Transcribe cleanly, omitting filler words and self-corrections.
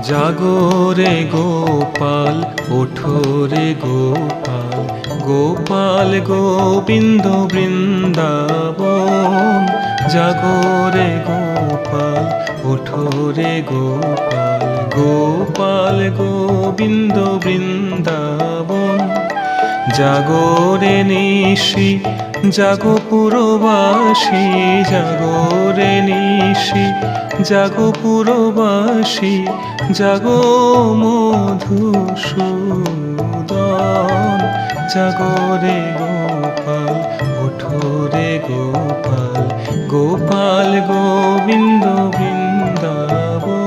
জাগো রে গোপাল, ওঠো রে গোপাল, গোপাল গোবিন্দ বৃন্দাবন। জাগো রে গোপাল, ওঠো রে গোপাল, গোপাল গোবিন্দ বৃন্দাবন। জাগো রে নিশি, জাগো পুরবাসী, জাগো রে নিশি, জাগো পুরবাসী, জাগো মধুসূদন। জাগো রে গোপাল, ওঠো রে গোপাল, গোপাল গোবিন্দ বৃন্দাবন।